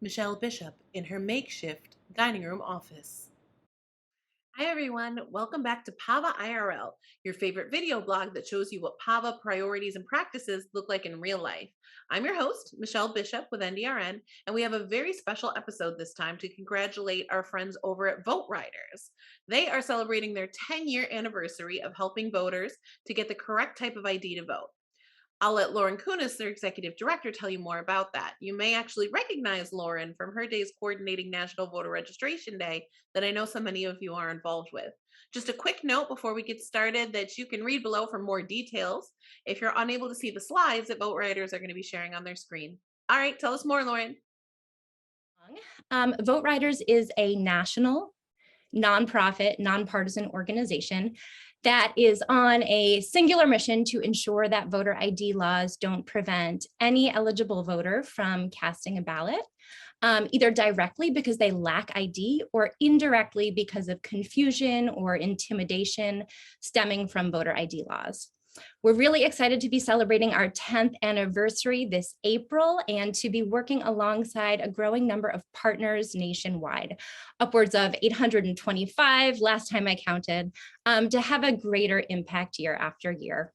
Michelle Bishop in her makeshift dining room office. Hi, everyone. Welcome back to PAVA IRL, your favorite video blog that shows you what PAVA priorities and practices look like in real life. I'm your host, Michelle Bishop with NDRN, and we have a very special episode this time to congratulate our friends over at Vote Riders. They are celebrating their 10-year anniversary of helping voters to get the correct type of ID to vote. I'll let Lauren Kunis, their executive director, tell you more about that. You may actually recognize Lauren from her days coordinating National Voter Registration Day that I know so many of you are involved with. Just a quick note before we get started that you can read below for more details if you're unable to see the slides that Vote Writers are going to be sharing on their screen. All right, tell us more, Lauren. Vote Riders is a national, nonprofit, nonpartisan organization that is on a singular mission to ensure that voter ID laws don't prevent any eligible voter from casting a ballot, either directly because they lack ID or indirectly because of confusion or intimidation stemming from voter ID laws. We're really excited to be celebrating our 10th anniversary this April and to be working alongside a growing number of partners nationwide, upwards of 825 last time I counted, to have a greater impact year after year.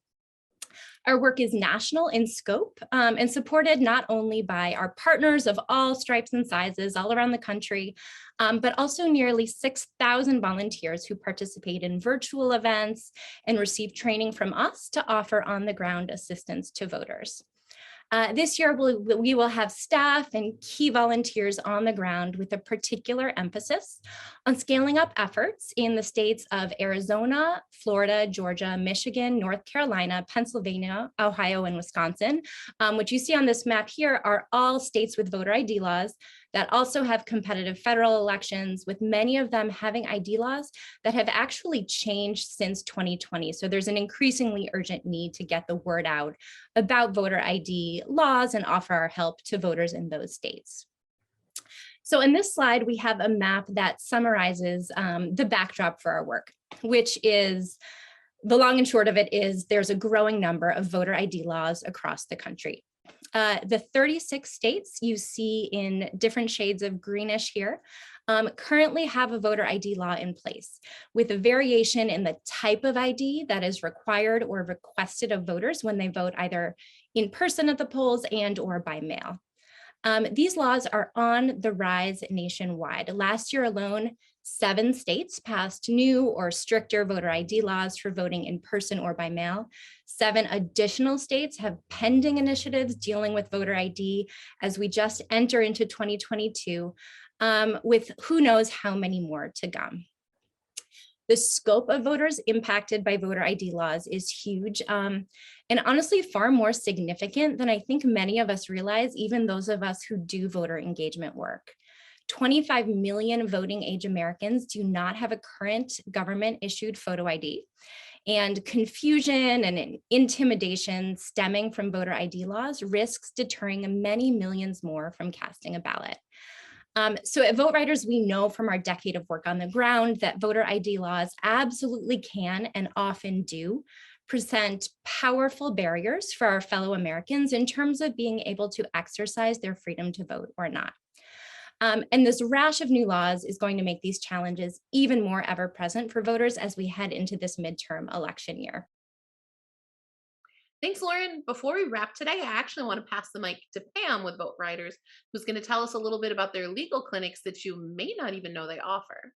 Our work is national in scope and supported not only by our partners of all stripes and sizes all around the country, but also nearly 6,000 volunteers who participate in virtual events and receive training from us to offer on-the-ground assistance to voters. This year, we will have staff and key volunteers on the ground with a particular emphasis on scaling up efforts in the states of Arizona, Florida, Georgia, Michigan, North Carolina, Pennsylvania, Ohio, and Wisconsin, which you see on this map here are all states with voter ID laws that also have competitive federal elections, with many of them having ID laws that have actually changed since 2020. So there's an increasingly urgent need to get the word out about voter ID laws and offer our help to voters in those states. So in this slide, we have a map that summarizes the backdrop for our work, which is, the long and short of it is there's a growing number of voter ID laws across the country. The 36 states you see in different shades of greenish here currently have a voter ID law in place, with a variation in the type of ID that is required or requested of voters when they vote either in person at the polls and or by mail. These laws are on the rise nationwide. Last year alone, 7 states passed new or stricter voter ID laws for voting in person or by mail. 7 additional states have pending initiatives dealing with voter ID as we just enter into 2022, with who knows how many more to come. The scope of voters impacted by voter ID laws is huge, and honestly far more significant than I think many of us realize, even those of us who do voter engagement work. 25 million voting age Americans do not have a current government issued photo ID, and confusion and intimidation stemming from voter ID laws risks deterring many millions more from casting a ballot. So at Vote Riders, we know from our decade of work on the ground that voter ID laws absolutely can and often do present powerful barriers for our fellow Americans in terms of being able to exercise their freedom to vote or not. And this rash of new laws is going to make these challenges even more ever present for voters as we head into this midterm election year. Thanks, Lauren. Before we wrap today, I actually want to pass the mic to Pam with Vote Riders, who's going to tell us a little bit about their legal clinics that you may not even know they offer.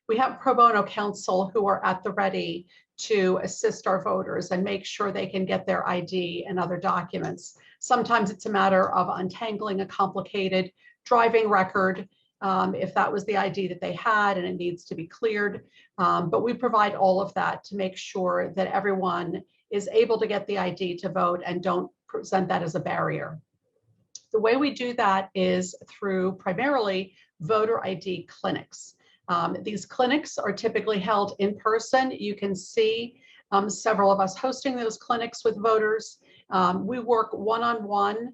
We have pro bono counsel who are at the ready to assist our voters and make sure they can get their ID and other documents. Sometimes it's a matter of untangling a complicated driving record, if that was the ID that they had and it needs to be cleared. But we provide all of that to make sure that everyone is able to get the ID to vote and don't present that as a barrier. The way we do that is through primarily voter ID clinics. These clinics are typically held in person. You can see several of us hosting those clinics with voters. We work one-on-one.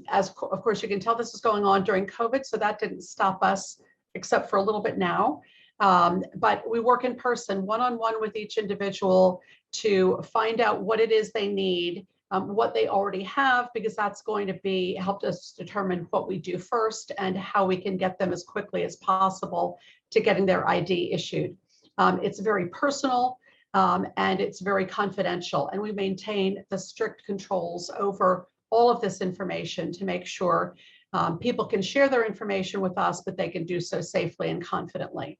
As of course you can tell, this is going on during COVID, so that didn't stop us except for a little bit now. But we work in person one-on-one with each individual to find out what it is they need what they already have, because that's going to be helped us determine what we do first and how we can get them as quickly as possible to getting their ID issued. It's very personal and it's very confidential, and we maintain the strict controls over all of this information to make sure people can share their information with us, but they can do so safely and confidently.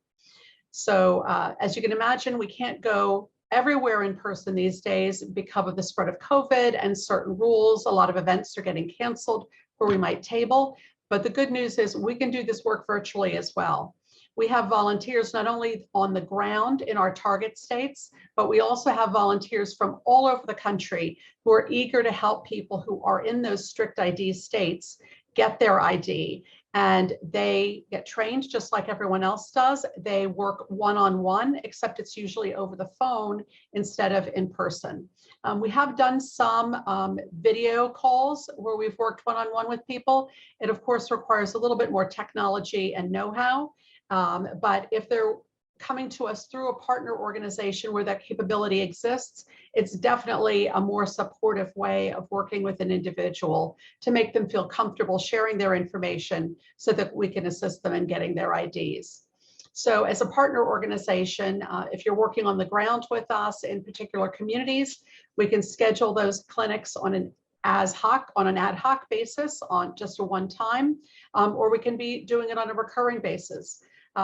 So as you can imagine, we can't go everywhere in person these days because of the spread of COVID and certain rules. A lot of events are getting canceled where we might table. But the good news is we can do this work virtually as well. We have volunteers not only on the ground in our target states, but we also have volunteers from all over the country who are eager to help people who are in those strict ID states get their ID. And they get trained just like everyone else does. They work one-on-one, except it's usually over the phone instead of in person. We have done some video calls where we've worked one-on-one with people. It, of course, requires a little bit more technology and know-how. But if they're coming to us through a partner organization where that capability exists, it's definitely a more supportive way of working with an individual to make them feel comfortable sharing their information so that we can assist them in getting their IDs. So as a partner organization, if you're working on the ground with us in particular communities, we can schedule those clinics on an ad hoc basis on just a one time, or we can be doing it on a recurring basis.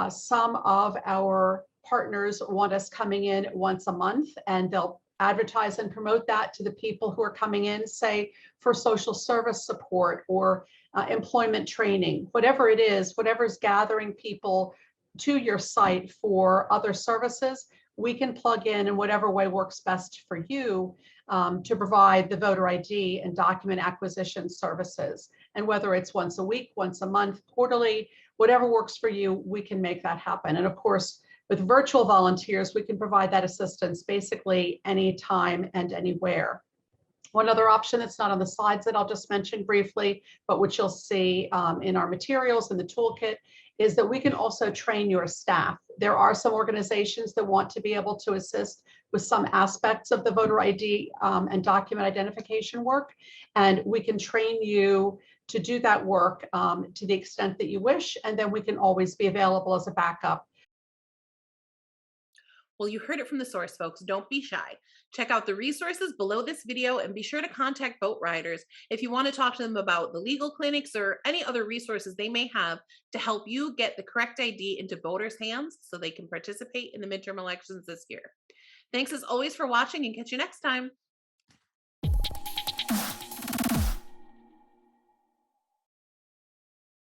Some of our partners want us coming in once a month, and they'll advertise and promote that to the people who are coming in, say for social service support or employment training, whatever it is, whatever's gathering people to your site for other services, we can plug in whatever way works best for you to provide the voter ID and document acquisition services. And whether it's once a week, once a month, quarterly, whatever works for you, we can make that happen. And of course, with virtual volunteers, we can provide that assistance basically anytime and anywhere. One other option that's not on the slides that I'll just mention briefly, but which you'll see in our materials in the toolkit, is that we can also train your staff. There are some organizations that want to be able to assist with some aspects of the voter ID and document identification work, and we can train you to do that work to the extent that you wish, and then we can always be available as a backup. Well, you heard it from the source, folks. Don't be shy. Check out the resources below this video and be sure to contact Boat Riders if you want to talk to them about the legal clinics or any other resources they may have to help you get the correct ID into voters' hands so they can participate in the midterm elections this year. Thanks as always for watching, and catch you next time.